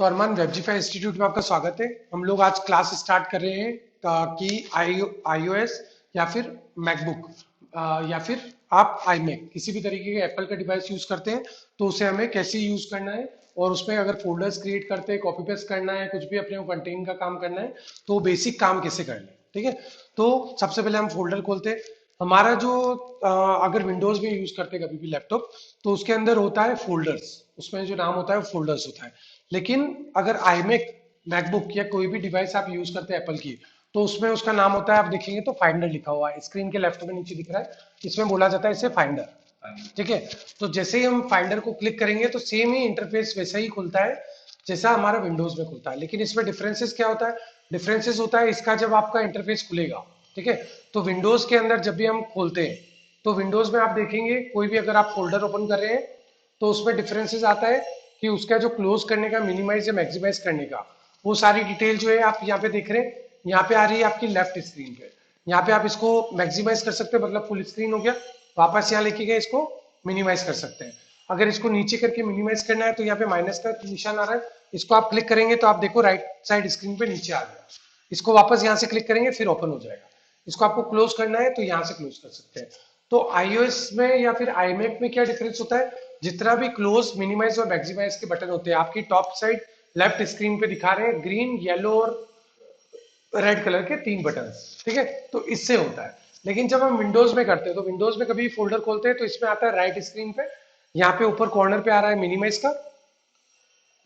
तो अरमान वेबजीफाई इंस्टीट्यूट में आपका स्वागत है। हम लोग आज क्लास स्टार्ट कर रहे हैं कि iOS या फिर मैकबुक या फिर आप iMac किसी भी तरीके के एप्पल का डिवाइस यूज करते हैं तो उसे हमें कैसे यूज करना है, और उसमें अगर फोल्डर्स क्रिएट करते हैं, कॉपी पेस्ट करना है, कुछ भी अपने को कंटेंट का काम करना है तो बेसिक काम कैसे करना है। ठीक है, तो सबसे पहले हम फोल्डर खोलते हैं। हमारा जो अगर विंडोज में यूज करते हैं कभी भी लैपटॉप, तो उसके अंदर होता है फोल्डर्स, उसमें जो नाम होता है वो फोल्डर्स होता है। लेकिन अगर iMac, मैकबुक या कोई भी डिवाइस आप यूज करते हैं एप्पल की, तो उसमें उसका नाम होता है, आप देखेंगे तो फाइंडर लिखा हुआ है स्क्रीन के लेफ्ट में नीचे दिख रहा है, इसमें बोला जाता है इसे फाइंडर। ठीक है, तो जैसे ही हम फाइंडर को क्लिक करेंगे तो सेम ही इंटरफेस वैसा ही खुलता है जैसा हमारा विंडोज में खुलता है। लेकिन इसमें डिफरेंसेस क्या होता है? डिफरेंसेस होता है इसका जब आपका इंटरफेस खुलेगा। ठीक है, तो विंडोज के अंदर जब भी हम खोलते हैं तो विंडोज में आप देखेंगे कोई भी अगर आप फोल्डर ओपन कर रहे हैं तो उसमें डिफरेंसेस आता है कि उसका जो क्लोज करने का, मिनिमाइज या मैक्सिमाइज करने का, वो सारी डिटेल जो है आप यहाँ पे देख रहे हैं, यहाँ पे आ रही है आपकी लेफ्ट स्क्रीन पे। यहाँ पे आप इसको मैक्सिमाइज कर सकते हैं, मतलब फुल स्क्रीन हो गया, वापस यहाँ लेके गए इसको मिनिमाइज कर सकते हैं। अगर इसको नीचे करके मिनिमाइज करना है तो यहाँ पे माइनस का निशान आ रहा है, इसको आप क्लिक करेंगे तो आप देखो राइट साइड स्क्रीन पे नीचे आ गया। इसको वापस यहाँ से क्लिक करेंगे फिर ओपन हो जाएगा। इसको आपको क्लोज करना है तो यहाँ से क्लोज कर सकते हैं। तो iOS में या फिर iMac में क्या डिफरेंस होता है? जितना भी क्लोज, मिनिमाइज और मैक्सिमाइज के बटन होते हैं आपकी टॉप साइड लेफ्ट स्क्रीन पे दिखा रहे हैं, ग्रीन, येलो और रेड कलर के तीन बटन। ठीक है, तो इससे होता है। लेकिन जब हम विंडोज में करते हैं तो विंडोज में कभी फोल्डर खोलते हैं तो इसमें आता है राइट स्क्रीन पे, यहाँ पे ऊपर कॉर्नर पे आ रहा है मिनिमाइज का,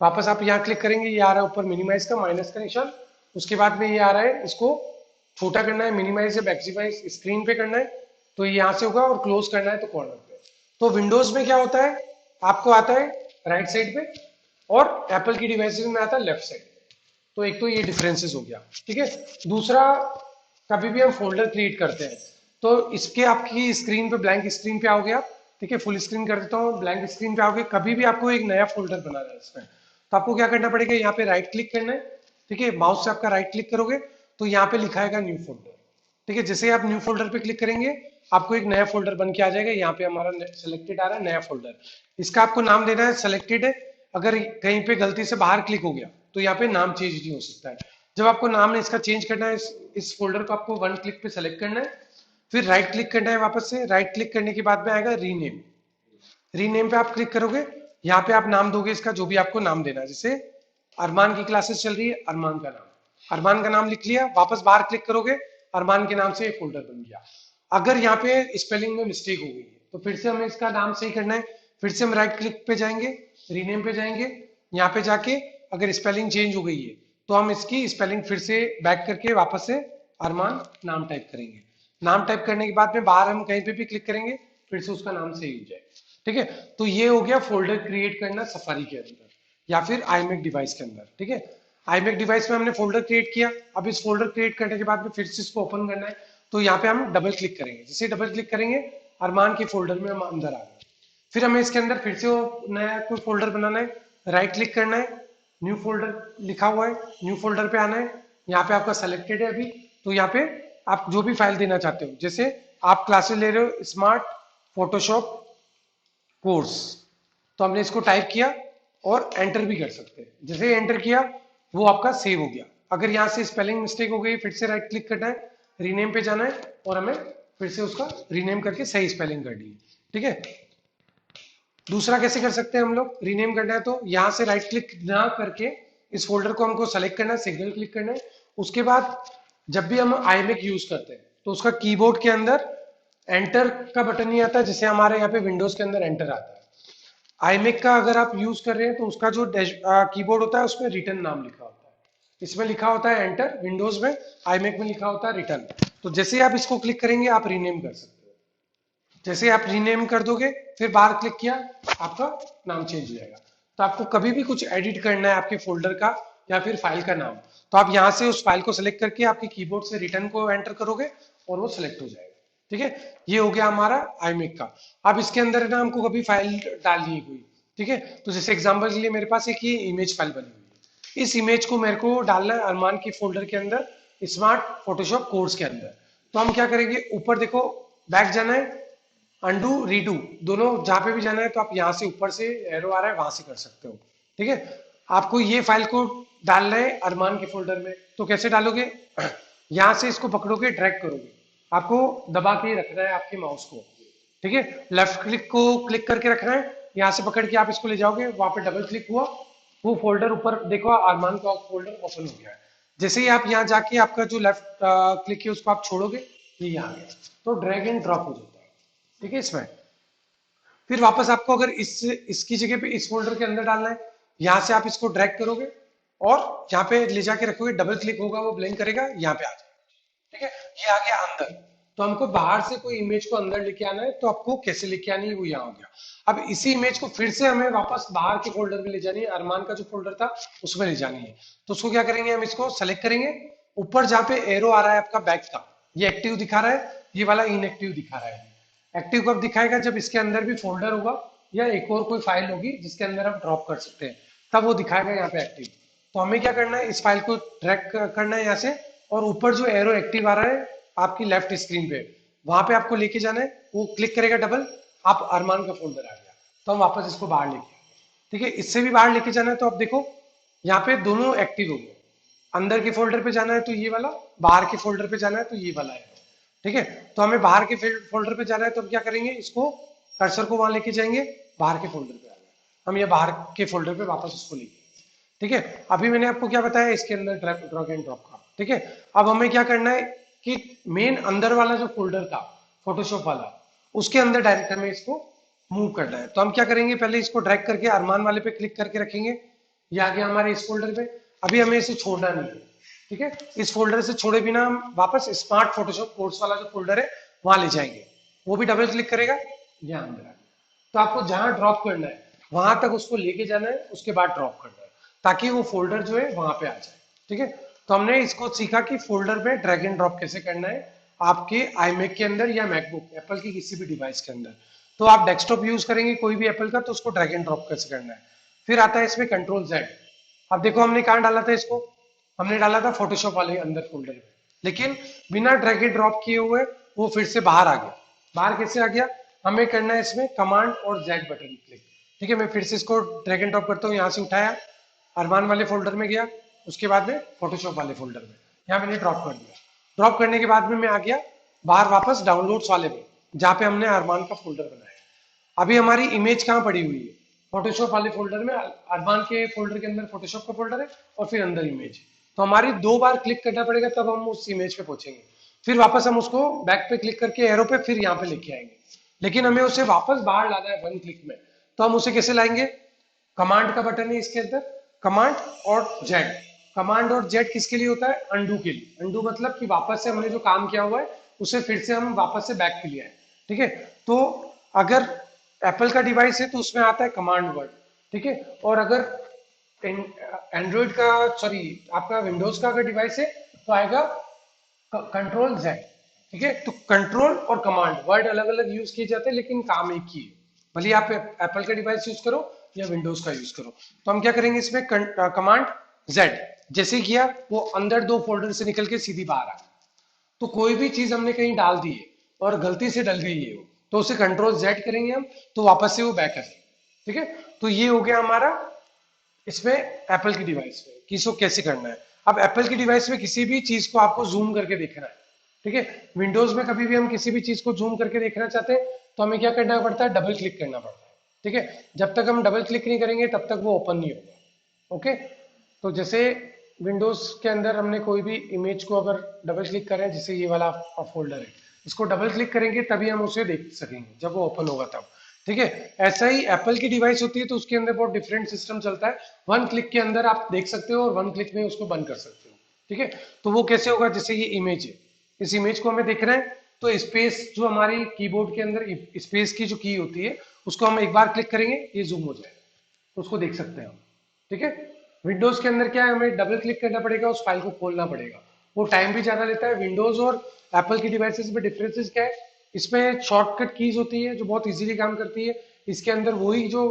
वापस आप यहाँ क्लिक करेंगे, ये आ रहा है ऊपर मिनिमाइज का माइनस का निशान। उसके बाद में ये आ रहा है, इसको छोटा करना है, मिनिमाइज या मैक्सिमाइज स्क्रीन पे करना है तो ये यहाँ से होगा, और क्लोज करना है तो कॉर्नर पे। तो विंडोज में क्या होता है, आपको आता है राइट साइड पे, और एप्पल की डिवाइसेस में आता है लेफ्ट साइड पे। तो एक तो ये डिफरेंसेस हो गया। ठीक है, दूसरा, कभी भी हम फोल्डर क्रिएट करते हैं तो इसके आपकी स्क्रीन पे, ब्लैंक स्क्रीन पे आओगे आप। ठीक है, फुल स्क्रीन कर देता हूँ, ब्लैंक स्क्रीन पे आओगे, कभी भी आपको एक नया फोल्डर बनाना है इसमें, तो आपको क्या करना पड़ेगा, यहाँ पे राइट क्लिक करना है। ठीक है, माउस से आपका राइट क्लिक करोगे तो यहाँ पे लिखा है न्यू फोल्डर। ठीक है, जैसे आप न्यू फोल्डर पे क्लिक करेंगे आपको एक नया फोल्डर बन के आ जाएगा। यहाँ पे हमारा सेलेक्टेड आ रहा है नया फोल्डर, इसका आपको नाम देना है सेलेक्टेड है। अगर कहीं पे गलती से बाहर क्लिक हो गया तो यहाँ पे नाम चेंज नहीं हो सकता है। जब आपको नाम इसका चेंज करना है, इस फोल्डर को आपको वन क्लिक पे सेलेक्ट करना है, फिर राइट क्लिक करना है, वापस से राइट क्लिक करने के बाद में आएगा रीनेम। रीनेम पे आप क्लिक करोगे, यहाँ पे आप नाम दोगे इसका जो भी आपको नाम देना है। जैसे अरमान की क्लासेस चल रही है, अरमान का नाम, अरमान का नाम लिख लिया, वापस बाहर क्लिक करोगे, अरमान के नाम से एक फोल्डर बन गया। अगर यहाँ पे स्पेलिंग में मिस्टेक हो गई है तो फिर से हमें इसका नाम सही करना है, फिर से हम राइट क्लिक पे जाएंगे, रीनेम पे जाएंगे, यहाँ पे जाके अगर स्पेलिंग चेंज हो गई है तो हम इसकी स्पेलिंग फिर से बैक करके वापस से अरमान नाम टाइप करेंगे। नाम टाइप करने के बाद में बाहर हम कहीं पे भी क्लिक करेंगे फिर से उसका नाम सही हो जाए। ठीक है, तो ये हो गया फोल्डर क्रिएट करना सफारी के अंदर या फिर iMac डिवाइस के अंदर। ठीक है, iMac डिवाइस में हमने फोल्डर क्रिएट किया, अब इस फोल्डर क्रिएट करने के बाद में फिर से इसको ओपन करना है तो यहाँ पे हम डबल क्लिक करेंगे। जैसे डबल क्लिक करेंगे अरमान के फोल्डर में हम अंदर आ गए। फिर हमें इसके अंदर फिर से नया कोई फोल्डर बनाना है, राइट क्लिक करना है, न्यू फोल्डर लिखा हुआ है, न्यू फोल्डर पे आना है, यहाँ पे आपका सेलेक्टेड है अभी, तो यहाँ पे आप जो भी फाइल देना चाहते हो, जैसे आप क्लासेस ले रहे हो स्मार्ट फोटोशॉप कोर्स, तो हमने इसको टाइप किया और एंटर भी कर सकते हैं। जैसे एंटर किया वो आपका सेव हो गया। अगर यहाँ से स्पेलिंग मिस्टेक हो गई फिर से राइट क्लिक करना है, रीनेम पे जाना है और हमें फिर से उसका रीनेम करके सही स्पेलिंग करनी है। ठीक है, दूसरा कैसे कर सकते हैं हम लोग, रीनेम करना है तो यहाँ से राइट क्लिक ना करके इस फोल्डर को हमको सेलेक्ट करना है, सिंगल क्लिक करना है। उसके बाद जब भी हम iMac यूज करते हैं तो उसका कीबोर्ड के अंदर एंटर का बटन नहीं आता जैसे हमारे यहाँ पे विंडोज के अंदर एंटर आता है। iMac का अगर आप यूज कर रहे हैं तो उसका जो कीबोर्ड होता है उसमें रिटर्न नाम लिखा होता है, इसमें लिखा होता है एंटर विंडोज में, iMac में लिखा होता है रिटर्न। तो जैसे आप इसको क्लिक करेंगे आप रीनेम कर सकते हो। जैसे आप रीनेम कर दोगे फिर बाहर क्लिक किया आपका नाम चेंज हो जाएगा। तो आपको कभी भी कुछ एडिट करना है आपके फोल्डर का या फिर फाइल का नाम, तो आप यहाँ से उस फाइल को सिलेक्ट करके आपके कीबोर्ड से रिटर्न को एंटर करोगे और वो सिलेक्ट हो जाएगा। ठीक है, ये हो गया हमारा iMac का। अब इसके अंदर ना हमको कभी फाइल डालनी है कोई। ठीक है, तो जैसे एग्जांपल के लिए मेरे पास एक ये इमेज फाइल बनी हुई है, इस इमेज को मेरे को डालना है अरमान के फोल्डर के अंदर, स्मार्ट फोटोशॉप कोर्स के अंदर। तो हम क्या करेंगे, ऊपर देखो बैक जाना है, अंडू रीडू दोनों जहां पे भी जाना है तो आप यहाँ से ऊपर से एरो आ रहा है वहां से कर सकते हो। ठीक है, आपको ये फाइल को डालना है अरमान के फोल्डर में, तो कैसे डालोगे? यहाँ से इसको पकड़ोगे, ड्रैग करोगे, आपको दबा के ही रखना है आपके माउस को, ठीक है। लेफ्ट क्लिक को क्लिक करके रखना है, यहाँ से पकड़ के आप इसको ले जाओगे, वहां पे डबल क्लिक हुआ, वो फोल्डर ऊपर देखो अरमान का फोल्डर ओपन हो गया है। जैसे ही आप यहाँ जाके आपका जो लेफ्ट क्लिक है उसको आप छोड़ोगे, ये यहाँ आ गया, तो ड्रैग एंड ड्रॉप हो जाता है, ठीक है। इसमें फिर वापस आपको अगर इसकी जगह पे इस फोल्डर के अंदर डालना है, यहाँ से आप इसको ड्रैग करोगे और यहाँ पे ले जाके रखोगे, डबल क्लिक होगा, वो ब्लिंक करेगा, यहाँ पे आ जाए, ठीक है। ये आ गया अंदर। तो हमको बाहर से कोई इमेज को अंदर लेके आना है, तो आपको कैसे लेके आनी है वो यहाँ हो गया। अब इसी इमेज को फिर से हमें वापस बाहर के फोल्डर में ले जानी है, अरमान का जो फोल्डर था उसमें ले जानी है। तो उसको क्या करेंगे, हम इसको सेलेक्ट करेंगे, ऊपर जहाँ पे एरो आ रहा है आपका बैक का, ये एक्टिव दिखा रहा है, ये वाला इनएक्टिव दिखा रहा है। एक्टिव कब दिखाएगा? जब इसके अंदर भी फोल्डर होगा या एक और कोई फाइल होगी जिसके अंदर हम ड्रॉप कर सकते हैं, तब वो दिखाएगा यहाँ पे एक्टिव। तो हमें क्या करना है, इस फाइल को ड्रैग करना है यहाँ से, और ऊपर जो एरो एक्टिव आ रहा है आपकी लेफ्ट स्क्रीन पे, वहां पे आपको लेके जाना है, वो क्लिक करेगा डबल, आप अरमान का फोल्डर आ गया, तो हम वापस इसको बाहर लेके आए, ठीक है। इससे भी बाहर लेके जाना है, तो आप देखो यहाँ पे दोनों एक्टिव हो गए, अंदर के फोल्डर पे जाना है तो ये वाला, बाहर के फोल्डर पे जाना है तो ये वाला है, ठीक है। तो हमें बाहर के फोल्डर पे जाना है, तो हम क्या करेंगे, इसको कर्सर को वहां लेके जाएंगे, बाहर के फोल्डर पे आ गए, हम ये बाहर के फोल्डर पे वापस उसको लेके, ठीक है। अभी मैंने आपको क्या बताया इसके अंदर ड्रैग एंड ड्रॉप का, ठीक है। अब हमें क्या करना है कि मेन अंदर वाला जो फोल्डर था फोटोशॉप वाला, उसके अंदर डायरेक्ट हमें इसको मूव करना है। तो हम क्या करेंगे, पहले इसको ड्रैग करके अरमान वाले पे क्लिक करके रखेंगे, ये आ गया हमारे इस फोल्डर पे। अभी हमें इसे छोड़ना नहीं है, ठीक है। इस फोल्डर से छोड़े बिना हम वापस स्मार्ट फोटोशॉप कोर्स वाला जो फोल्डर है वहां ले जाएंगे, वो भी डबल क्लिक करेगा, यहाँ अंदर आ गया। तो आपको जहां ड्रॉप करना है वहां तक उसको लेके जाना है, उसके बाद ड्रॉप करना है, ताकि वो फोल्डर जो है वहां पे आ जाए, ठीक है। तो हमने इसको सीखा कि फोल्डर में ड्रैग एंड ड्रॉप कैसे करना है आपके iMac के अंदर या मैकबुक एप्पल की किसी भी डिवाइस के अंदर। तो आप डेस्कटॉप यूज करेंगे कोई भी एप्पल का, तो उसको ड्रैग एंड ड्रॉप कैसे करना है। फिर आता है इसमें कंट्रोल जेड। अब देखो हमने कहाँ डाला था इसको, हमने डाला था फोटोशॉप वाले अंदर फोल्डर में, लेकिन बिना ड्रैग एंड ड्रॉप किए हुए वो फिर से बाहर आ गया। बाहर कैसे आ गया, हमें करना है इसमें कमांड और जेड बटन क्लिक, ठीक है। मैं फिर से इसको ड्रैग एंड ड्रॉप करता हूँ, यहाँ से उठाया, अरमान वाले फोल्डर में गया, उसके बाद में फोटोशॉप वाले फोल्डर में, यहाँ मैंने ड्रॉप कर दिया। ड्रॉप करने के बाद में मैं आ गया बाहर वापस डाउनलोड्स वाले में, जहाँ पे हमने अरमान का फोल्डर बनाया। अभी हमारी इमेज कहाँ पड़ी हुई है, फोटोशॉप वाले फोल्डर में, अरमान के फोल्डर के अंदर फोटोशॉप का फोल्डर है और फिर अंदर इमेज। तो हमारी 2 बार क्लिक करना पड़ेगा तब हम उस इमेज पे पहुंचेंगे। फिर वापस हम उसको बैक पे क्लिक करके एरो पे फिर यहाँ पे लेके आएंगे, लेकिन हमें उसे वापस बाहर लाना है 1 क्लिक में। तो हम उसे कैसे लाएंगे, कमांड का बटन है इसके अंदर, कमांड और जेड। कमांड और जेड किसके लिए होता है, अंडू के लिए। अंडू मतलब कि वापस से हमने जो काम किया हुआ है उसे फिर से हम वापस से बैक के लिए आए, ठीक है। तो अगर एप्पल का डिवाइस है तो उसमें आता है कमांड वर्ड, ठीक है। और अगर एंड्रॉइड का, सॉरी आपका विंडोज का अगर डिवाइस है तो आएगा कंट्रोल जेड, ठीक है। तो कंट्रोल और कमांड वर्ड अलग अलग यूज किए जाते हैं, लेकिन काम एक ही है, भले आप एप्पल का डिवाइस यूज करो या विंडोज का यूज करो। तो हम क्या करेंगे इसमें, कमांड जेड जैसे किया, वो अंदर 2 फोल्डर से निकल के सीधी बाहर आ। तो कोई भी चीज हमने कहीं डाल दी है और गलती से डल गई है वो, तो उसे कंट्रोल जेड करेंगे हम, तो वापस से वो बैक आ जाए, ठीक है। तो ये हो गया हमारा इसमें एप्पल की डिवाइस में कि इसको कैसे करना है। अब एप्पल की डिवाइस में किसी भी चीज को आपको जूम करके देखना है, ठीक है। विंडोज में कभी भी हम किसी भी चीज को जूम करके देखना चाहते हैं तो हमें क्या करना पड़ता है, डबल क्लिक करना पड़ता है, ठीक है। जब तक हम डबल क्लिक नहीं करेंगे तब तक वो ओपन नहीं होगा, ओके। तो जैसे विंडोज के अंदर हमने कोई भी इमेज को अगर डबल क्लिक करें, जैसे ये वाला फोल्डर है, इसको डबल क्लिक करेंगे तभी हम उसे देख सकेंगे जब वो ओपन होगा तब, ठीक है। ऐसा ही एप्पल की डिवाइस होती है तो उसके अंदर बहुत डिफरेंट सिस्टम चलता है, 1 क्लिक के अंदर आप देख सकते हो और 1 क्लिक में उसको बंद कर सकते हो, ठीक है। तो वो कैसे होगा, जैसे ये इमेज है, इस इमेज को हमें देखना है, तो स्पेस जो हमारी कीबोर्ड के अंदर स्पेस की जो की होती है उसको हम एक बार क्लिक करेंगे, ये जूम हो जाएगा, उसको देख सकते हैं हम, ठीक है। विंडोज के अंदर क्या है, हमें डबल क्लिक करना पड़ेगा, उस फाइल को खोलना पड़ेगा, वो टाइम भी ज्यादा लेता है। विंडोज और एप्पल की डिवाइसेस में डिफरेंसेस क्या है, इसमें शॉर्टकट कीज होती है जो बहुत इजीली काम करती है, इसके अंदर वही जो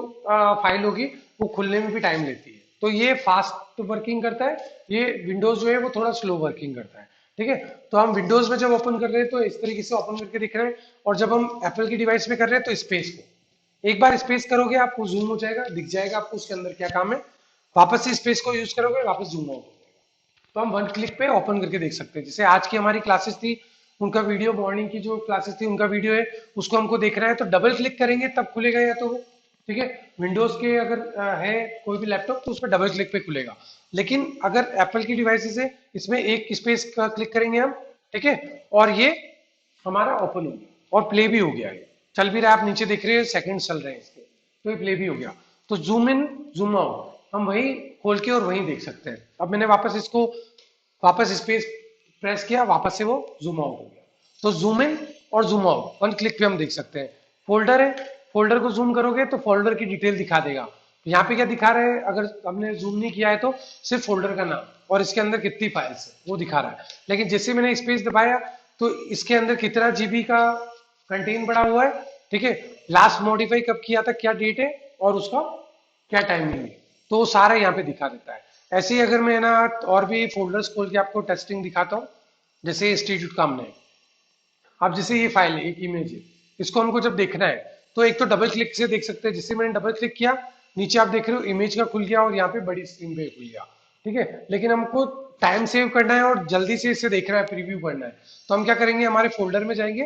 फाइल होगी वो खुलने में भी टाइम लेती है, तो ये फास्ट वर्किंग करता है। ये विंडोज जो है वो थोड़ा स्लो वर्किंग करता है, ठीक है। तो हम विंडोज में जब ओपन कर रहे हैं तो इस तरीके से ओपन करके दिख रहे हैं, और जब हम एप्पल की डिवाइस में कर रहे हैं तो स्पेस को एक बार स्पेस करोगे आपको जूम हो जाएगा, दिख जाएगा आपको उसके अंदर क्या काम है। वापस से स्पेस को यूज करोगे, वापस जूम आउट हो जाएगा। तो हम वन क्लिक पे ओपन करके देख सकते हैं। जैसे आज की हमारी क्लासेस थी, उनका वीडियो, मॉर्निंग की जो क्लासेस थी उनका वीडियो है, उसको हमको देखना है तो डबल क्लिक करेंगे तब खुलेगा या तो वो, ठीक है। विंडोज के अगर है कोई भी लैपटॉप तो उस पर डबल क्लिक पे खुलेगा। लेकिन अगर एप्पल की डिवाइसेस है, इसमें एक स्पेस का क्लिक करेंगे हम, ठीक है, और ये हमारा ओपन हो गया और प्ले भी हो गया। ये चल भी रहा है, आप नीचे देख रहे हैं सेकंड चल रहे हैं इसके, तो ये प्ले भी हो गया। तो जूम इन जूम आउट हम वही खोल के और वहीं देख सकते हैं। अब मैंने वापस इसको वापस स्पेस प्रेस किया, वापस से वो जूम आउट हो गया। तो जूम इन और जूम आउट वन क्लिक पे हम देख सकते हैं। फोल्डर है, फोल्डर को जूम करोगे तो फोल्डर की डिटेल दिखा देगा। यहाँ पे क्या दिखा रहा है, अगर हमने जूम नहीं किया है तो सिर्फ फोल्डर का नाम और इसके अंदर कितनी फाइल्स है वो दिखा रहा है। लेकिन जैसे मैंने स्पेस दबाया तो इसके अंदर कितना जीबी का कंटेन पड़ा हुआ है, ठीक है, लास्ट मॉडिफाई कब किया था, क्या डेट है और उसका क्या टाइमिंग है, तो वो सारा यहाँ पे दिखा देता है। ऐसे ही अगर मैं ना और भी फोल्डर्स खोल के आपको टेस्टिंग दिखाता हूँ, जैसे इंस्टीट्यूट का हमने, अब जैसे ये फाइल है, एक इमेज है, इसको हमको जब देखना है तो एक तो डबल क्लिक से देख सकते हैं। जैसे मैंने डबल क्लिक किया, नीचे आप देख रहे हो इमेज का खुल गया और यहाँ पे बड़ी स्क्रीन पे खुल गया, ठीक है। लेकिन हमको टाइम सेव करना है और जल्दी से इसे देखना है, प्रीव्यू करना है, तो हम क्या करेंगे, हमारे फोल्डर में जाएंगे,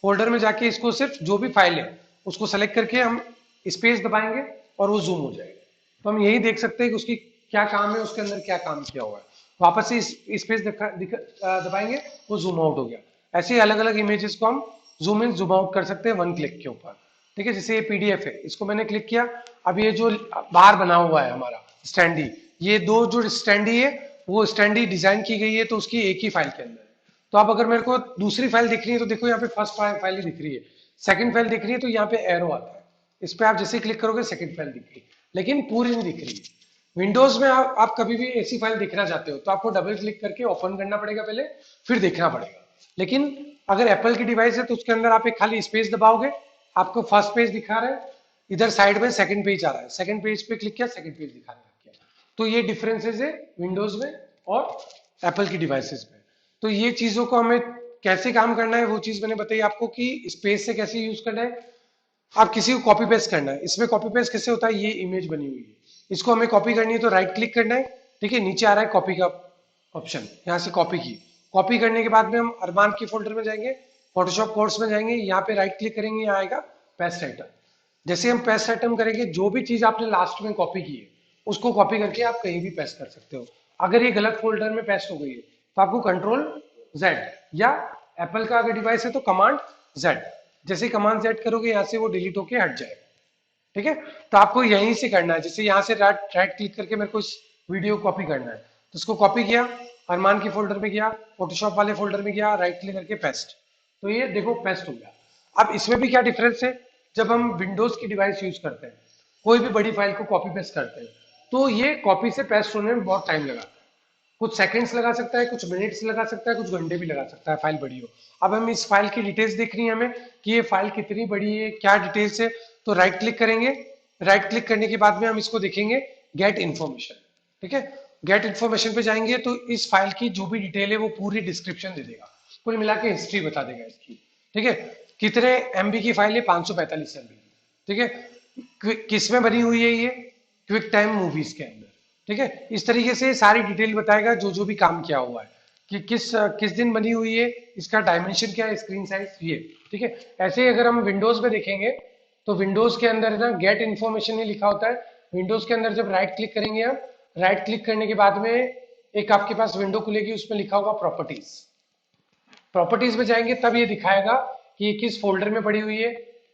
फोल्डर में जाके इसको सिर्फ जो भी फाइल है उसको सेलेक्ट करके हम स्पेस दबाएंगे और वो जूम हो जाएगा। तो हम यही देख सकते हैं कि उसकी क्या काम है, उसके अंदर क्या काम किया हुआ है। वापस से स्पेस दबाएंगे, वो जूम आउट हो गया। ऐसे ही अलग अलग इमेजेस को हम जूम इन जूम आउट कर सकते हैं वन क्लिक के ऊपर, ठीक है। जैसे ये पीडीएफ है, इसको मैंने क्लिक किया, अब ये जो बाहर बना हुआ है हमारा स्टैंडी, ये दो जो स्टैंडी है वो स्टैंडी डिजाइन की गई है तो उसकी एक ही फाइल के अंदर है। तो अब अगर मेरे को दूसरी फाइल दिख रही है तो देखो यहाँ पे फर्स्ट फाइल ही दिख रही है, सेकंड फाइल दिख रही है तो यहाँ पे एरो आता है, इस पे आप जैसे क्लिक करोगे सेकंड फाइल दिख रही है, लेकिन पूरी नहीं दिख रही है। विंडोज में आप कभी भी ऐसी फाइल देखना चाहते हो तो आपको डबल क्लिक करके ओपन करना पड़ेगा पहले, फिर देखना पड़ेगा। लेकिन अगर एप्पल की डिवाइस है तो उसके अंदर आप एक खाली स्पेस दबाओगे, आपको फर्स्ट पेज दिखा रहा है, इधर साइड में सेकंड पेज आ रहा है, सेकंड पेज पे क्लिक किया, सेकंड पेज दिखाने लग गया। तो ये डिफरेंसेस है विंडोज में और एप्पल की डिवाइसेस में। तो ये चीजों को हमें कैसे काम करना है वो चीज मैंने बताई आपको कि स्पेस से कैसे यूज करना है। आप किसी को कॉपी पेस्ट करना है, इसमें कॉपी पेस्ट कैसे होता है, ये इमेज बनी हुई है, इसको हमें कॉपी करनी है तो राइट क्लिक करना है, ठीक है, नीचे आ रहा है कॉपी का ऑप्शन, यहाँ से कॉपी की, कॉपी करने के बाद में हम अरमान की फोल्डर में जाएंगे, फोटोशॉप कोर्स में जाएंगे, यहाँ पे राइट क्लिक करेंगे, यहाँ आएगा पेस्ट आइटम। जैसे हम पेस्ट आइटम करेंगे, जो भी चीज आपने लास्ट में कॉपी की है उसको कॉपी करके आप कहीं भी पेस्ट कर सकते हो। अगर ये गलत फोल्डर में पेस्ट हो गई है तो आपको कंट्रोल जेड, या एप्पल का अगर डिवाइस है तो कमांड जेड, जैसे कमांड जेड करोगे यहाँ से वो डिलीट होके हट जाएगा, ठीक है। तो आपको यहीं से करना है, जैसे यहाँ से राइट क्लिक करके मेरे को इस वीडियो को कॉपी करना है तो इसको कॉपी किया, अरमान की फोल्डर में गया, फोटोशॉप वाले फोल्डर में गया, राइट क्लिक करके पेस्ट, तो ये देखो पेस्ट हो गया। अब इसमें भी क्या डिफरेंस है, जब हम विंडोज की डिवाइस यूज करते हैं, कोई भी बड़ी फाइल को कॉपी पेस्ट करते हैं तो ये कॉपी से पेस्ट होने में बहुत टाइम लगा, कुछ सेकंड्स लगा सकता है, कुछ मिनट्स लगा सकता है, कुछ घंटे भी लगा सकता है, फाइल बड़ी हो। अब हम इस फाइल की डिटेल्स देखनी है हमें कि ये फाइल कितनी बड़ी है, क्या डिटेल्स है, तो राइट क्लिक करेंगे, राइट क्लिक करने के बाद में हम इसको देखेंगे गेट इन्फॉर्मेशन, ठीक है। गेट इन्फॉर्मेशन पे जाएंगे तो इस फाइल की जो भी डिटेल है वो पूरी डिस्क्रिप्शन दे देगा, कुल मिला के हिस्ट्री बता देगा इसकी, ठीक है। कितने एमबी की फाइल है, 545 एमबी की, ठीक है। किस में बनी हुई है ये, क्विक टाइम मूवीज के अंदर, ठीक है। इस तरीके से सारी डिटेल बताएगा जो जो भी काम किया हुआ है, कि किस दिन बनी हुई है, इसका डायमेंशन क्या है, स्क्रीन साइज ये, ठीक है। ऐसे ही अगर हम विंडोज में देखेंगे तो विंडोज के अंदर ना गेट इन्फॉर्मेशन ही लिखा होता है। विंडोज के अंदर जब राइट क्लिक करेंगे हम, राइट क्लिक करने के बाद में एक आपके पास विंडो खुलेगी, उसमें लिखा होगा प्रॉपर्टीज, प्रॉपर्टीज में जाएंगे तब ये दिखाएगा कि ये किस फोल्डर में पड़ी हुई है,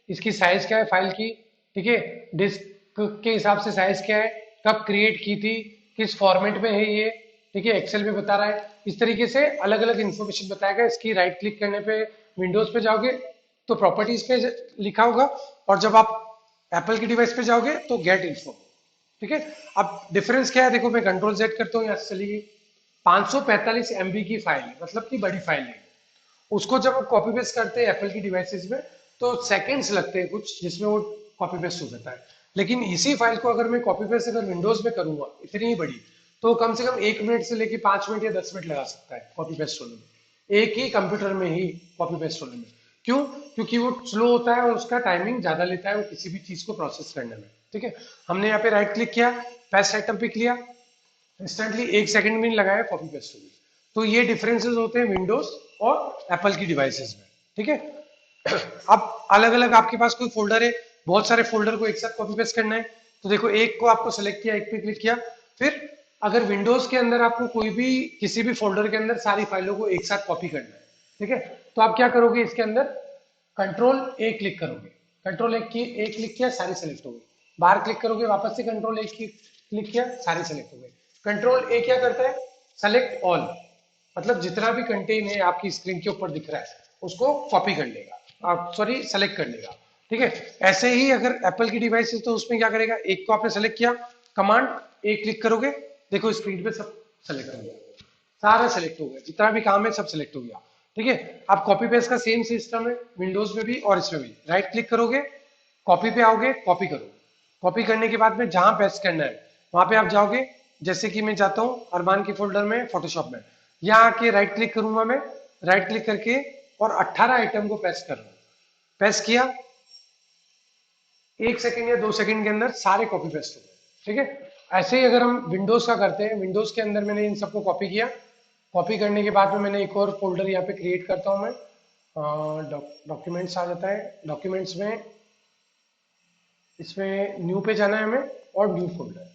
इसकी साइज क्या है फाइल की, ठीक है, डिस्क के हिसाब से साइज क्या है, कब क्रिएट की थी, किस फॉर्मेट में है ये, ठीक है, एक्सेल में बता रहा है। इस तरीके से अलग अलग इन्फॉर्मेशन बताएगा। इसकी राइट क्लिक करने पे विंडोज पे जाओगे तो प्रॉपर्टीज पे लिखा होगा, और जब आप एप्पल की डिवाइस पे जाओगे तो गेट इन्फो, ठीक है। अब डिफरेंस क्या है, देखो मैं कंट्रोल जेड करता हूँ, यहाँ से चली गई, 545 एमबी की फाइल है, मतलब कि बड़ी फाइल है। उसको जब आप कॉपी पेस्ट करते हैं एप्पल की डिवाइसेस में तो सेकंड्स लगते हैं कुछ, जिसमें वो कॉपी पेस्ट हो जाता है। लेकिन इसी फाइल को अगर मैं कॉपी पेस्ट अगर विंडोज में करूंगा इतनी ही बड़ी, तो कम से कम 1 मिनट से लेके 5 मिनट या 10 मिनट लगा सकता है कॉपी पेस्ट होने में, एक ही कंप्यूटर में ही कॉपी पेस्ट होने में। क्यों? क्योंकि वो स्लो होता है और उसका टाइमिंग ज्यादा लेता है वो किसी भी चीज को प्रोसेस करने में, ठीक है। हमने यहाँ पे राइट क्लिक किया, पेस्ट आइटम पिक लिया, इंस्टेंटली 1 सेकंड में नहीं लगाया, कॉपी पेस्ट होगी। तो ये डिफरेंसेस होते हैं विंडोज और एप्पल की डिवाइसेस में, ठीक है। अब अलग अलग आपके पास कोई फोल्डर है, बहुत सारे फोल्डर को एक साथ कॉपी पेस्ट करना है, तो देखो एक को आपको सेलेक्ट किया, एक पे क्लिक किया, फिर अगर विंडोज के अंदर आपको कोई भी किसी भी फोल्डर के अंदर सारी फाइलों को एक साथ कॉपी करना है, ठीक है, तो आप क्या करोगे, इसके अंदर कंट्रोल ए क्लिक करोगे, कंट्रोल ए क्लिक किया, सारी सेलेक्ट हो गई, बाहर क्लिक करोगे, वापस से कंट्रोल ए क्लिक किया, सारी सेलेक्ट हो गई। कंट्रोल ए क्या करता है, सेलेक्ट ऑल, मतलब जितना भी कंटेन है आपकी स्क्रीन के ऊपर दिख रहा है उसको कॉपी कर लेगा, सॉरी सेलेक्ट कर लेगा, ठीक है। ऐसे ही अगर एप्पल की डिवाइस है तो उसमें क्या करेगा, एक को आपने सेलेक्ट किया, कमांड ए क्लिक करोगे, देखो स्क्रीन पे सब सेलेक्ट हो गया, सारा सेलेक्ट हो गया, जितना भी काम है सब सेलेक्ट हो गया, ठीक है। अब कॉपी पेस्ट का सेम सिस्टम है विंडोज में भी और इसमें भी, राइट क्लिक करोगे, कॉपी पे आओगे, कॉपी करो, कॉपी करने के बाद में जहां पेस्ट करना है वहां पे आप जाओगे, जैसे कि मैं जाता हूं अरमान के फोल्डर में फोटोशॉप में, यहाँ आके राइट क्लिक करूंगा मैं, राइट क्लिक करके और 18 आइटम को पेस्ट कर रहा हूं, पेस्ट किया, 1 सेकंड या 2 सेकंड के अंदर सारे कॉपी पेस्ट हो गए, ठीक है। ऐसे ही अगर हम विंडोज का करते हैं, विंडोज के अंदर मैंने इन सबको कॉपी किया, कॉपी करने के बाद में मैंने एक और फोल्डर यहाँ पे क्रिएट करता हूँ मैं, डॉक्यूमेंट्स आ जाता है, डॉक्यूमेंट्स में इसमें न्यू पे जाना है हमें और न्यू फोल्डर।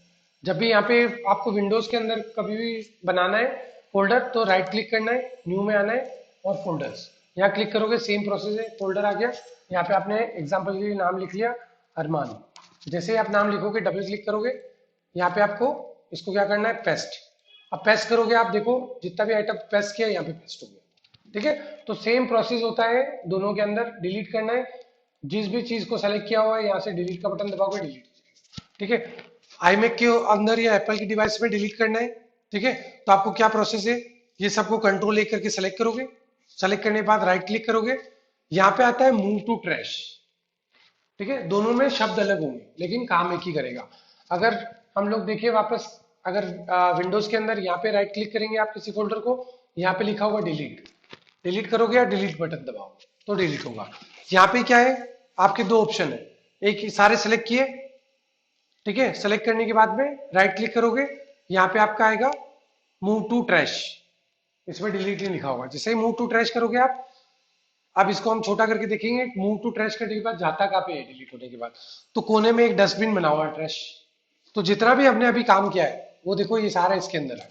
जब भी यहाँ पे आपको विंडोज के अंदर कभी भी बनाना है फोल्डर तो राइट क्लिक करना है, न्यू में आना है और फोल्डर्स, यहाँ क्लिक करोगे, सेम प्रोसेस है, फोल्डर आ गया, यहाँ पे आपने एग्जाम्पल के लिए नाम लिख लिया अरमान, जैसे ही आप नाम लिखोगे डबल क्लिक करोगे, यहाँ पे आपको इसको क्या करना है, पेस्ट, अब पेस्ट करोगे, आप देखो जितना भी आइटम पेस्ट किया यहाँ पे पेस्ट हो गया, ठीक है। तो सेम प्रोसेस होता है दोनों के अंदर, डिलीट करना है, जिस भी चीज को सेलेक्ट किया हुआ है यहाँ से डिलीट का बटन दबाओगे, डिलीट, ठीक है। आईमैक के अंदर या एप्पल की डिवाइस में डिलीट करना है, ठीक है। तो आपको क्या प्रोसेस है, ये सबको कंट्रोल लेकर के सेलेक्ट करोगे, सेलेक्ट करने के बाद राइट क्लिक करोगे, यहाँ पे आता है मूव टू ट्रैश, ठीक है। दोनों में शब्द अलग होंगे लेकिन काम एक ही करेगा। अगर हम लोग देखिए वापस, अगर विंडोज के अंदर यहाँ पे राइट क्लिक करेंगे आप किसी फोल्डर को, यहाँ पे लिखा होगा डिलीट, डिलीट करोगे या डिलीट बटन दबाओ तो डिलीट होगा। यहाँ पे क्या है, आपके दो ऑप्शन है, एक सारे सेलेक्ट किए, ठीक है, सेलेक्ट करने के बाद में राइट क्लिक करोगे, यहाँ पे आपका आएगा मूव टू ट्रैश, इसमें डिलीट नहीं लिखा होगा, जैसे ही मूव टू ट्रैश करोगे आप, अब इसको हम छोटा करके देखेंगे, मूव टू ट्रैश करने के बाद जाता कहाँ पे है डिलीट होने के बाद, तो कोने में एक डस्टबिन बना हुआ है ट्रैश, तो जितना भी हमने अभी काम किया है वो देखो ये सारा इसके अंदर है,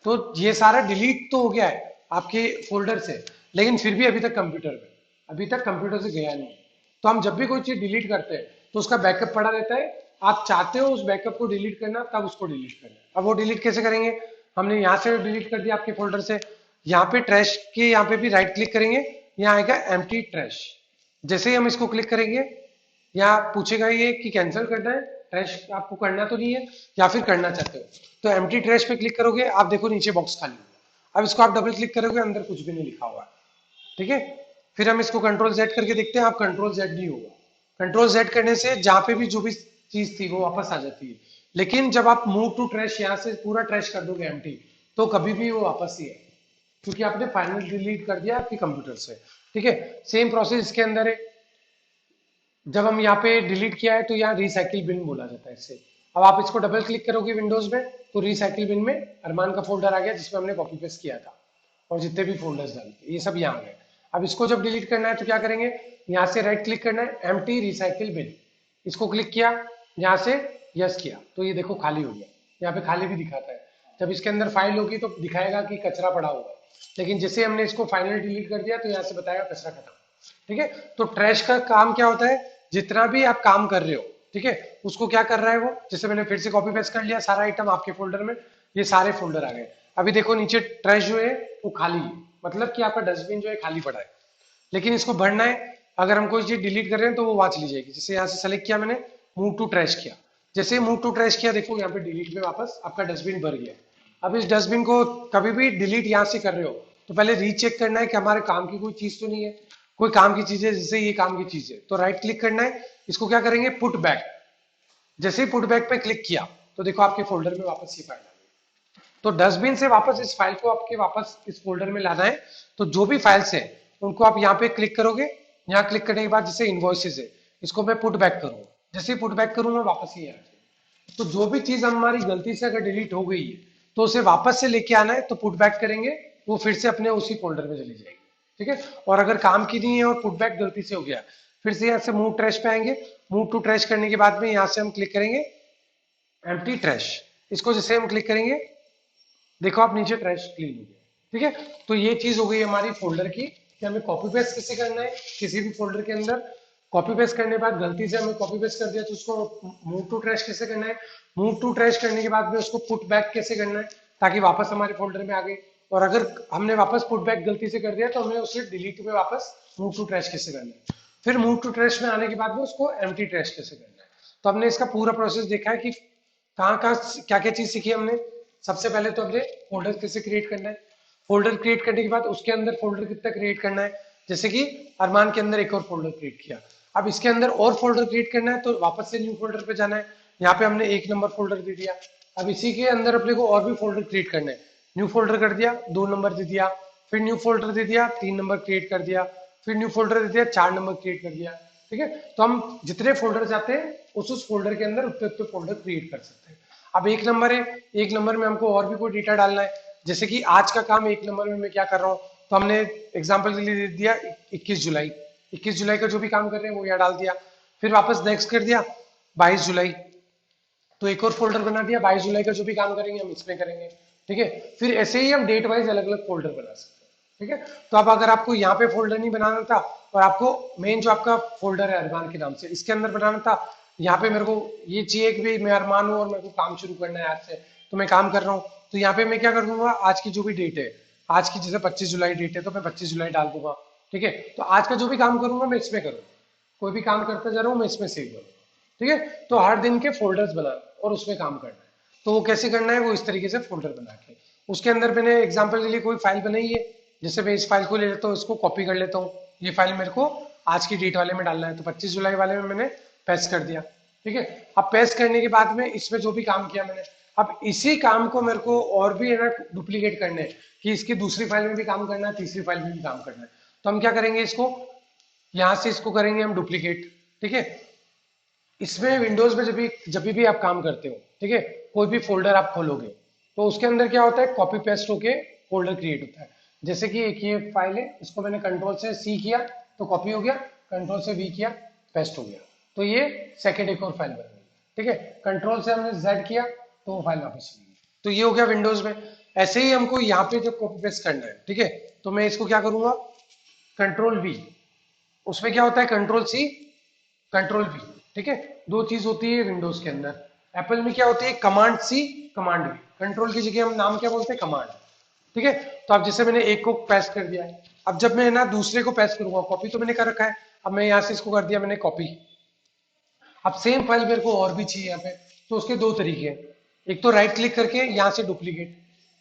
तो ये सारा डिलीट तो हो गया है आपके फोल्डर से, लेकिन फिर भी अभी तक कंप्यूटर में, अभी तक कंप्यूटर से गया नहीं। तो हम जब भी कोई चीज डिलीट करते हैं तो उसका बैकअप पड़ा रहता है, आप चाहते हो उस बैकअप को डिलीट करना तब उसको डिलीट करना। अब वो डिलीट कैसे करेंगे, हमने यहाँ से डिलीट कर दिया आपके फोल्डर से, यहाँ पे ट्रैश के यहाँ पे भी राइट क्लिक करेंगे, यहाँ आएगा एम्प्टी ट्रैश, जैसे ही हम इसको क्लिक करेंगे यहाँ पूछेगा ये कि कैंसिल करना है, ट्रैश आपको करना तो नहीं है या फिर करना चाहते हो, तो एम्प्टी ट्रैश पे क्लिक करोगे, आप देखो नीचे बॉक्स खाली है, अब इसको आप डबल क्लिक करोगे, अंदर कुछ भी नहीं लिखा हुआ है, ठीक है। फिर हम इसको कंट्रोल जेड करके देखते हैं, आप कंट्रोल जेड नहीं होगा, कंट्रोल जेड करने से जहां पे भी जो भी चीज थी वो वापस आ जाती है, लेकिन जब आप मूव टू ट्रैश यहाँ से पूरा ट्रैश कर दोगे एम्प्टी, तो कभी भी वो वापस ही है, क्योंकि आपने फाइनल डिलीट कर दिया आपके कंप्यूटर से, ठीक है। सेम प्रोसेस इसके अंदर है, जब हम यहाँ पे डिलीट किया है तो यहाँ रिसाइकिल बिन बोला जाता है इससे, अब आप इसको डबल क्लिक करोगे विंडोज में तो रिसाइकिल बिन में अरमान का फोल्डर आ गया जिसमें हमने कॉपी पेस्ट किया था, और जितने भी फोल्डर्स डाले ये सब यहाँ आ गए। अब इसको जब डिलीट करना है तो क्या करेंगे, यहाँ से राइट क्लिक करना है, एम्प्टी रिसाइकिल बिन, इसको क्लिक किया, यहाँ से यस किया, तो ये देखो खाली हो गया, यहाँ पे खाली भी दिखाता है, जब इसके अंदर फाइल होगी तो दिखाएगा कि कचरा पड़ा होगा, लेकिन जैसे हमने इसको फाइनल डिलीट कर दिया तो यहाँ से बताएगा कचरा खत्म, ठीक है। तो ट्रैश का काम क्या होता है, जितना भी आप काम कर रहे हो, ठीक है, उसको क्या कर रहा है वो, जैसे मैंने फिर से कॉपी पेस्ट कर लिया सारा आइटम आपके फोल्डर में, ये सारे फोल्डर आ गए, अभी देखो नीचे ट्रैश जो है वो खाली है, मतलब कि आपका डस्टबिन जो है खाली पड़ा है, लेकिन इसको भरना है, अगर हम कोई चीज डिलीट कर रहे हैं तो वो वहां चली जाएगी, जैसे यहाँ से सेलेक्ट किया मैंने, मूव टू ट्रैश किया, जैसे मूव टू ट्रैश किया देखो यहाँ पे डिलीट में वापस आपका डस्टबिन भर गया। अब इस डस्टबिन को कभी भी डिलीट यहाँ से कर रहे हो तो पहले रीचेक करना है कि हमारे काम की कोई चीज तो नहीं है, कोई काम की चीज है, जैसे ये काम की चीज है तो राइट क्लिक करना है, इसको क्या करेंगे पुट बैक, जैसे ही पुट बैक पे क्लिक किया तो देखो आपके फोल्डर में वापस ये फाइल आ गई, तो डस्टबिन से वापस इस फाइल को आपके वापस इस फोल्डर में लाना है, तो जो भी फाइल्स है उनको आप यहाँ पे क्लिक करोगे, यहाँ क्लिक करने के बाद जैसे इनवॉइसेस है इसको मैं पुट बैक करूँ, जैसे ही पुट बैक करूँ मैं वापस ही आ जाए, तो जो भी चीज हमारी गलती से अगर डिलीट हो गई है तो उसे वापस से लेके आना है, तो पुट बैक करेंगे, वो फिर से अपने उसी फोल्डर में चली जाएगी। ठीक है, और अगर काम की नहीं है और पुट बैक गलती से हो गया, फिर से यहाँ से मूव ट्रैश पे आएंगे। मूव टू ट्रैश करने के बाद में यहाँ से हम क्लिक करेंगे एम्प्टी ट्रैश। इसको जैसे हम क्लिक करेंगे, देखो आप नीचे ट्रैश क्लीन हो गया। ठीक है, तो ये चीज हो गई हमारी फोल्डर की कि हमें कॉपी पेस्ट कैसे करना है किसी भी फोल्डर के अंदर। कॉपी पेस्ट करने के बाद गलती से हमें कॉपी पेस्ट कर दिया तो उसको मूव टू ट्रैश कैसे करना है। मूव टू ट्रैश करने के बाद में उसको पुट बैक कैसे करना है ताकि वापस हमारे फोल्डर में आ गए। और अगर हमने वापस पुट बैक गलती से कर दिया तो हमें उसे डिलीट में वापस मूव टू ट्रैश कैसे करना है। फिर मूव टू ट्रैश में आने के बाद में उसको एम्प्टी ट्रैश कैसे करना है। तो हमने इसका पूरा प्रोसेस देखा है कि कहाँ कहाँ क्या क्या चीज सीखी हमने। सबसे पहले तो हमने फोल्डर कैसे क्रिएट करना है, फोल्डर क्रिएट करने के बाद उसके अंदर फोल्डर कितना क्रिएट करना है। जैसे कि अरमान के अंदर एक और फोल्डर क्रिएट किया, अब इसके अंदर और फोल्डर क्रिएट करना है तो वापस से न्यू फोल्डर पे जाना है। यहाँ पे हमने 1 नंबर फोल्डर दे दिया। अब इसी के अंदर अपने को और भी फोल्डर क्रिएट करना है। न्यू फोल्डर कर दिया, 2 नंबर दे दिया, फिर न्यू फोल्डर दे दिया, 3 नंबर क्रिएट कर दिया, फिर न्यू फोल्डर दे दिया, 4 नंबर क्रिएट कर दिया। ठीक है, तो हम जितने फोल्डर जाते हैं उस फोल्डर के अंदर उतने उतने फोल्डर क्रिएट कर सकते हैं। अब 1 नंबर है, 1 नंबर में हमको और भी कोई डेटा डालना है। जैसे कि आज का काम 1 नंबर में मैं क्या कर रहा हूँ, तो हमने एग्जाम्पल के लिए दे दिया 21 जुलाई। 21 जुलाई का जो भी काम कर रहे हैं वो यहाँ डाल दिया। फिर वापस नेक्स्ट कर दिया 22 जुलाई, तो एक और फोल्डर बना दिया। 22 जुलाई का जो भी काम करेंगे हम इसमें करेंगे। ठीक है, फिर ऐसे ही हम डेट वाइज अलग अलग फोल्डर बना सकते हैं। ठीक है, तो अब अगर आपको यहाँ पे फोल्डर नहीं बनाना था और आपको मेन जो आपका फोल्डर है अरमान के नाम से इसके अंदर बनाना था, यहाँ पे मेरे को ये चाहिए कि भाई मैं अरमान हूँ और मेरे को काम शुरू करना है आज से, तो मैं काम कर रहा हूँ। तो यहाँ पे मैं क्या कर दूंगा, आज की जो भी डेट है, आज की जैसे 25 जुलाई डेट है तो मैं 25 जुलाई डाल दूंगा। ठीक है, तो आज का जो भी काम करूंगा मैं इसमें करूँ, कोई भी काम करता जा रहा हूँ मैं इसमें सेव करूँ। ठीक है, तो हर दिन के फोल्डर्स बनाना और उसमें काम करना है। तो वो कैसे करना है, वो इस तरीके से फोल्डर बना के उसके अंदर मैंने एग्जांपल के लिए कोई फाइल बनाई है। जैसे मैं इस फाइल को ले लेता हूँ, इसको कॉपी कर लेता हूँ, ये फाइल मेरे को आज की डेट वाले में डालना है, तो 25 जुलाई वाले में मैंने पेस्ट कर दिया। ठीक है, अब पेस्ट करने के बाद में इसमें जो भी काम किया मैंने, अब इसी काम को मेरे को और भी है ना डुप्लीकेट करने हैं कि इसकी दूसरी फाइल में भी काम करना है, तीसरी फाइल में भी काम करना है। तो हम क्या करेंगे, इसको यहां से इसको करेंगे हम डुप्लीकेट। ठीक है, इसमें विंडोज में जब भी आप काम करते हो, ठीक है, कोई भी फोल्डर आप खोलोगे तो उसके अंदर क्या होता है, कॉपी पेस्ट होके फोल्डर क्रिएट होता है। जैसे कि एक ये फाइल है, इसको मैंने कंट्रोल से सी किया तो कॉपी हो गया, कंट्रोल से वी किया पेस्ट हो गया, तो ये सेकेंड एक और फाइल बन गई। ठीक है, कंट्रोल से हमने जेड किया तो वो फाइल वापस चली गई। तो ये हो गया विंडोज में। ऐसे ही हमको यहाँ पे जब कॉपी पेस्ट करना है, ठीक है, तो मैं इसको क्या करूंगा, कंट्रोल वी, उसमें क्या होता है कंट्रोल सी कंट्रोल वी। ठीक है, दो चीज होती है विंडोज के अंदर। एप्पल में क्या होती है, command C command V, control की जगह हम नाम क्या बोलते हैं, कमांड। ठीक है, तो अब जैसे मैंने एक को पेस्ट कर दिया है, अब जब मैं ना दूसरे को पेस्ट करूंगा, कॉपी तो मैंने कर रखा है, अब मैं यहाँ से इसको कर दिया मैंने कॉपी। अब सेम फाइल मेरे को और भी चाहिए यहाँ पे, तो उसके दो तरीके हैं। एक तो राइट क्लिक करके यहाँ से डुप्लीकेट,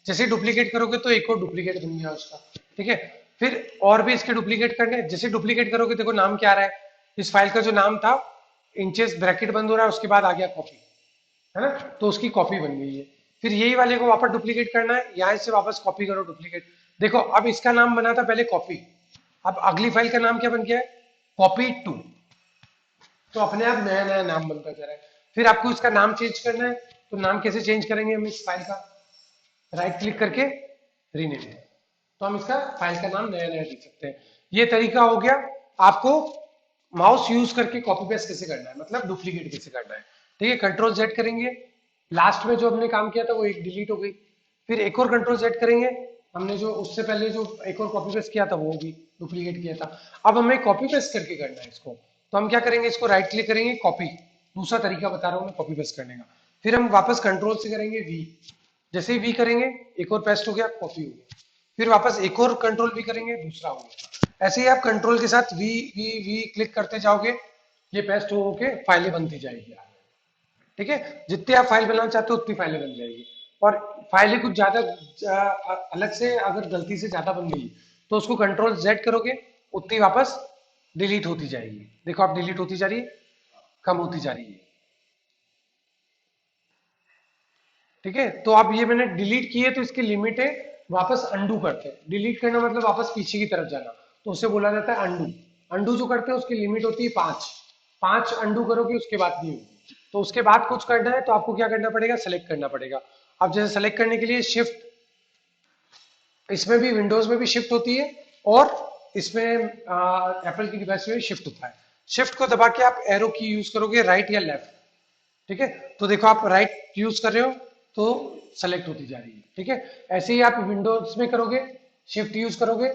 जैसे डुप्लीकेट करोगे तो एक और डुप्लीकेट बन गया उसका। ठीक है, फिर और भी इसके डुप्लीकेट करने, जैसे डुप्लीकेट करोगे देखो नाम क्या आ रहा है, इस फाइल का जो नाम था इंचेस ब्रैकेट बंद हो रहा है, उसके बाद आ गया कॉपी, है ना, तो उसकी कॉपी बन गई है। फिर यही वाले को वापस डुप्लीकेट करना है, यहाँ से वापस कॉपी करो डुप्लीकेट। देखो अब इसका नाम बना था पहले कॉपी, अब अगली फाइल का नाम क्या बन गया है, कॉपी टू। तो अपने आप नया नया नाम बनता जा रहा है। फिर आपको इसका नाम चेंज करना है, तो नाम कैसे चेंज करेंगे हम इस फाइल का, राइट क्लिक करके रीनेम, तो हम इसका फाइल का नाम नया नया लिख सकते हैं। ये तरीका हो गया आपको माउस यूज करके कॉपी पेस्ट कैसे करना है, मतलब डुप्लीकेट कैसे करना है। ठीक है, कंट्रोल जेड करेंगे, लास्ट में जो हमने काम किया था वो एक डिलीट हो गई। फिर एक और कंट्रोल जेड करेंगे, हमने जो उससे पहले जो एक और कॉपी पेस्ट किया था वो भी डुप्लीकेट किया था। अब हमें कॉपी पेस्ट करके करना है इसको, तो हम क्या करेंगे, इसको राइट क्लिक करेंगे, कॉपी, दूसरा तरीका बता रहा हूँ मैं कॉपी पेस्ट करने का। फिर हम वापस कंट्रोल से करेंगे वी, जैसे ही वी करेंगे एक और पेस्ट हो गया, कॉपी हो गया। फिर वापस एक और कंट्रोल वी करेंगे, दूसरा हो गया। ऐसे ही आप कंट्रोल के साथ वी वी वी क्लिक करते जाओगे, ये पेस्ट हो के फाइलें बनती जाएगी। ठीक है, जितने आप फाइल बनाना चाहते हो उतनी फाइलें बन जाएगी। और फाइलें कुछ ज्यादा अलग से अगर गलती से ज्यादा बन गई तो उसको कंट्रोल जेड करोगे, उतनी वापस डिलीट होती जाएगी। देखो आप डिलीट होती जा रही है, कम होती जा रही है। ठीक है, तो अब ये मैंने डिलीट किए तो इसकी लिमिट है, वापस अंडू करते हैं। डिलीट करना मतलब वापस पीछे की तरफ जाना, तो उसे बोला जाता है अंडू। अंडू जो करते हैं उसकी लिमिट होती है 5, 5 अंडू करोगे उसके बाद नहीं होगी। तो उसके बाद कुछ करना है तो आपको क्या करना पड़ेगा, सेलेक्ट करना पड़ेगा। अब जैसे सेलेक्ट करने के लिए शिफ्ट, इसमें भी विंडोज में भी शिफ्ट होती है और इसमें एप्पल की डिवाइस में भी शिफ्ट होता है। शिफ्ट को दबा के आप एरो की यूज करोगे, राइट या लेफ्ट, ठीक है। तो देखो आप राइट यूज कर रहे हो तो सेलेक्ट होती जा रही है, ठीक है। ऐसे ही आप विंडोज में करोगे, शिफ्ट यूज करोगे,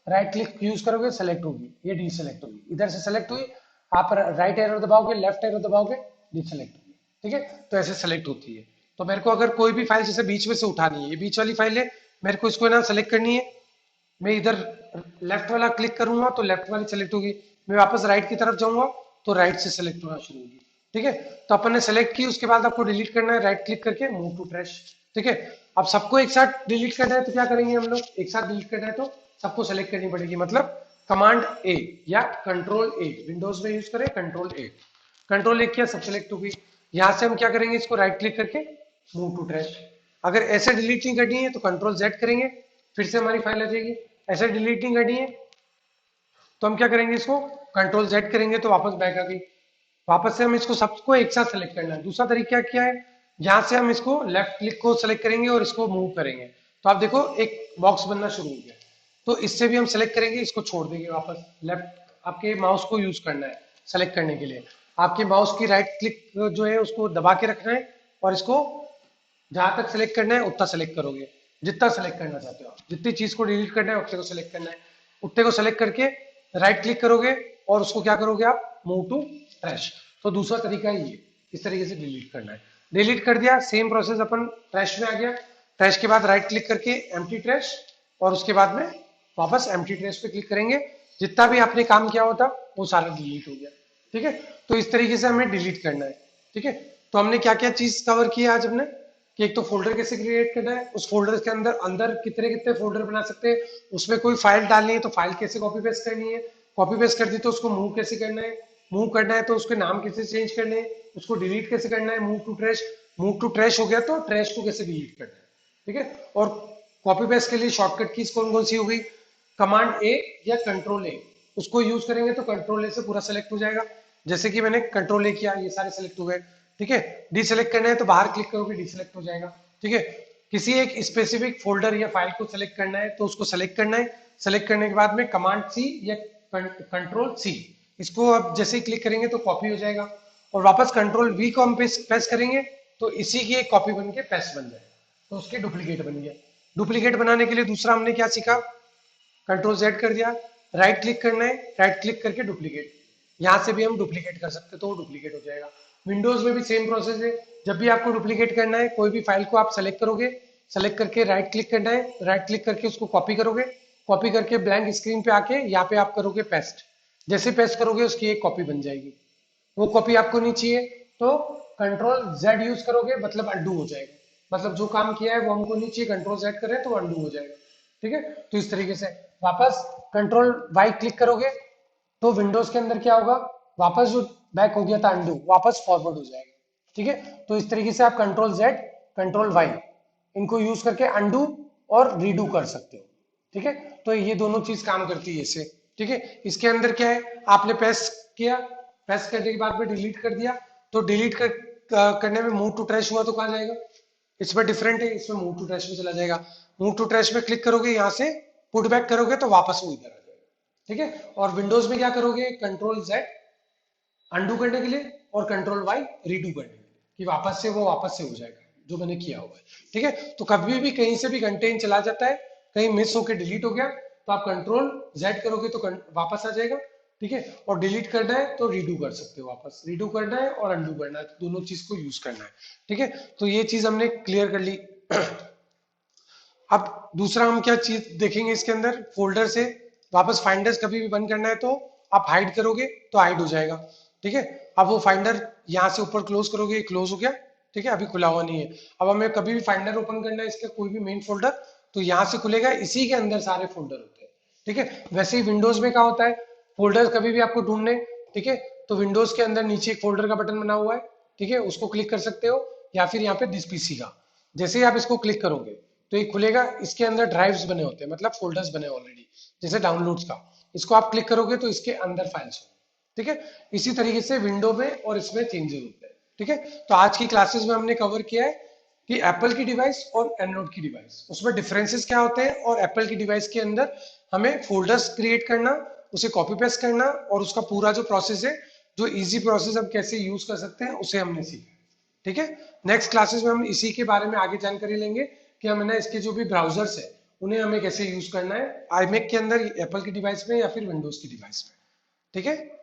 राइट क्लिक यूज करोगे, सेलेक्ट होगी, ये डीसेलेक्ट होगी, इधर से सेलेक्ट हुई, आप राइट एरो दबाओगे, लेफ्ट एरो दबाओगे, डीसेलेक्ट होगी, ठीक है। तो ऐसे सेलेक्ट होती है। तो मेरे को अगर कोई भी फाइल जैसे बीच में से उठानी है, ये बीच वाली फाइल है, मेरे को इसको ना सेलेक्ट करनी है, मैं इधर लेफ्ट वाला क्लिक करूंगा तो लेफ्ट वाली सेलेक्ट होगी, मैं वापस राइट की तरफ जाऊंगा तो राइट से सेलेक्ट होना शुरू होगी, ठीक है। तो अपन ने सेलेक्ट की, उसके बाद आपको डिलीट करना है, राइट क्लिक करके मूव टू ट्रैश, ठीक है। अब सबको एक साथ डिलीट करना है तो क्या करेंगे हम लोग, एक साथ डिलीट करना है तो सबको सेलेक्ट करनी पड़ेगी, मतलब कमांड ए या कंट्रोल ए, विंडोज में यूज करें कंट्रोल ए, कंट्रोल ए किया सब सेलेक्ट होगी। यहां से हम क्या करेंगे, इसको राइट क्लिक करके मूव टू ट्रैश। अगर ऐसे डिलीट नहीं करनी है तो कंट्रोल जेड करेंगे, फिर से हमारी फाइल आ जाएगी। ऐसे डिलीट नहीं करनी है तो हम क्या करेंगे, इसको कंट्रोल जेड करेंगे तो वापस बैक आ गई। वापस से हम इसको सबको एक साथ सेलेक्ट करना है। दूसरा तरीका क्या है, यहाँ से हम इसको लेफ्ट क्लिक को सेलेक्ट करेंगे और इसको मूव करेंगे, तो आप देखो एक बॉक्स बनना शुरू हो गया। तो इससे भी हम सेलेक्ट करेंगे, इसको छोड़ देंगे, वापस लेफ्ट आपके माउस को यूज करना है सेलेक्ट करने के लिए। आपके माउस की राइट क्लिक जो है उसको दबा के रखना है और इसको जहां तक सेलेक्ट करना है उतना सेलेक्ट करोगे, जितना सेलेक्ट करना चाहते हो आप, जितनी चीज को डिलीट करना है उतने को सेलेक्ट करना है, उतने को सेलेक्ट करके राइट क्लिक करोगे और उसको क्या करोगे आप, मूव टू ट्रैश। तो दूसरा तरीका है ये, इस तरीके से डिलीट करना है। डिलीट कर दिया, सेम प्रोसेस अपन ट्रैश में आ गया, ट्रैश के बाद राइट क्लिक करके एम्प्टी ट्रैश और उसके बाद में वापस एम्प्टी ट्रैश पे क्लिक करेंगे, जितना भी आपने काम किया होता वो सारा डिलीट हो गया, ठीक है। तो इस तरीके से हमें डिलीट करना है, ठीक है। तो हमने क्या क्या चीज कवर की आज हमने, कि एक तो फोल्डर कैसे क्रिएट करना है, उस फोल्डर के अंदर अंदर कितने कितने फोल्डर बना सकते हैं, उसमें कोई फाइल डालनी है तो फाइल कैसे कॉपी पेस्ट करनी है, कॉपी पेस्ट कर दी तो उसको मूव कैसे करना है, मूव करना है तो उसके नाम कैसे चेंज करने हैं, उसको डिलीट कैसे करना है, move to trash, move to trash हो गया तो ट्रैश को कैसे डिलीट करना है, ठीक है। और कॉपी पेस्ट के लिए शॉर्टकट कीज कौन कौन सी हो गई, कमांड ए या कंट्रोल ए, उसको यूज करेंगे तो कंट्रोल ए से पूरा सेलेक्ट हो जाएगा। जैसे कि मैंने कंट्रोल ए किया, ये सारे सेलेक्ट हो गए, ठीक है। डीसेलेक्ट करना है तो बाहर क्लिक करोगे डीसेलेक्ट हो जाएगा, ठीक है। किसी एक स्पेसिफिक फोल्डर या फाइल को सेलेक्ट करना है तो उसको सेलेक्ट करना है, सेलेक्ट करने के बाद में कमांड सी या कंट्रोल सी, इसको अब जैसे ही क्लिक करेंगे तो कॉपी हो जाएगा, और वापस कंट्रोल वी को हम पेस्ट करेंगे तो इसी की एक कॉपी बन के पेस्ट बन जाएगा, तो उसके डुप्लीकेट बन गया। डुप्लीकेट बनाने के लिए दूसरा हमने क्या सीखा, कंट्रोल जेड कर दिया, राइट क्लिक करना है, राइट क्लिक करके डुप्लीकेट, यहां से भी हम डुप्लीकेट कर सकते हैं तो वो डुप्लीकेट हो जाएगा। विंडोज में भी सेम प्रोसेस है, जब भी आपको डुप्लीकेट करना है कोई भी फाइल को आप सेलेक्ट करोगे, सेलेक्ट करके राइट क्लिक करना है, राइट क्लिक करके उसको कॉपी करोगे, कॉपी करके ब्लैंक स्क्रीन पे आके यहाँ पे आप करोगे पेस्ट, जैसे पेस्ट करोगे उसकी एक कॉपी बन जाएगी। वो कॉपी आपको नहीं चाहिए तो कंट्रोल जेड यूज करोगे, मतलब अंडू हो जाएगा, मतलब जो काम किया है वो हमको नहीं चाहिए, कंट्रोल जेड करें तो अंडू हो जाएगा, ठीक है। तो इस तरीके से वापस कंट्रोल वाई क्लिक करोगे तो विंडोज के अंदर क्या होगा, वापस जो बैक हो गया था अंडू वापस फॉरवर्ड हो जाएगा, ठीक है। तो इस तरीके से आप कंट्रोल जेड कंट्रोल वाई इनको यूज करके अंडू और रीडू कर सकते हो, ठीक है। तो ये दोनों चीज काम करती है इससे, ठीक है। इसके अंदर क्या है, आपने पेस्ट किया, पेस्ट करने के बाद में डिलीट कर दिया, तो डिलीट करने में मूव टू ट्रैश हुआ तो कहाँ जाएगा, इसमें डिफरेंट है, इसमें मूव टू ट्रैश में चला जाएगा। मूव टू ट्रैश में क्लिक करोगे, यहाँ से पुट बैक करोगे तो वापस वो इधर आ जाएगा, ठीक है। और विंडोज में क्या करोगे, कंट्रोल जेड अंडू करने के लिए और कंट्रोल वाई रीडू करने के लिए, कि वापस से वो वापस से हो जाएगा जो मैंने किया हुआ है, ठीक है। तो कभी भी कहीं से भी कंटेंट चला जाता है, कहीं मिस होकर डिलीट हो गया तो आप कंट्रोल जेड करोगे तो वापस आ जाएगा, ठीक है। और डिलीट करना है तो रीडू कर सकते हो, वापस रीडू करना है और अंडू करना है, तो दोनों चीज को यूज करना है, ठीक है। तो ये चीज हमने क्लियर कर ली। अब दूसरा हम क्या चीज देखेंगे इसके अंदर, फोल्डर से वापस फाइंडर्स कभी भी बंद करना है तो आप हाइड करोगे तो हाइड हो जाएगा, ठीक है। अब वो फाइंडर यहाँ से ऊपर क्लोज करोगे, क्लोज हो गया, ठीक है, अभी खुला हुआ नहीं है। अब हमें कभी भी फाइंडर ओपन करना है इसका कोई भी मेन फोल्डर, तो यहाँ से खुलेगा, इसी के अंदर सारे फोल्डर होते हैं, ठीक है। वैसे ही विंडोज में क्या होता है, फोल्डर कभी भी आपको ढूंढने, ठीक है, तो विंडोज के अंदर नीचे एक फोल्डर का बटन बना हुआ है, ठीक है, उसको क्लिक कर सकते हो, या फिर यहाँ पे दिस पीसी का, जैसे ही आप इसको क्लिक करोगे तो ये खुलेगा, इसके अंदर ड्राइव्स बने होते हैं, मतलब फोल्डर्स बने ऑलरेडी, जैसे डाउनलोड्स का, इसको आप क्लिक करोगे तो इसके अंदर फाइल्स होंगे, ठीक है। इसी तरीके से विंडो में और इसमें चेंजेस होते हैं, ठीक है। तो आज की क्लासेस में हमने कवर किया है कि एप्पल की डिवाइस और एंड्रॉइड की डिवाइस, उसमें डिफरेंसेस क्या होते हैं, और एप्पल की डिवाइस के अंदर हमें फोल्डर्स क्रिएट करना, उसे कॉपी पेस्ट करना, और उसका पूरा जो प्रोसेस है, जो इजी प्रोसेस हम कैसे यूज कर सकते हैं, उसे हमने सीखा। ठीक है। नेक्स्ट क्लासेस में हम इसी के बारे में आगे जानकारी लेंगे कि हमें ना इसके जो भी ब्राउजर्स है उन्हें हमें कैसे यूज करना है, आईमैक के अंदर, एप्पल की डिवाइस में या फिर विंडोज की डिवाइस में। ठीक है।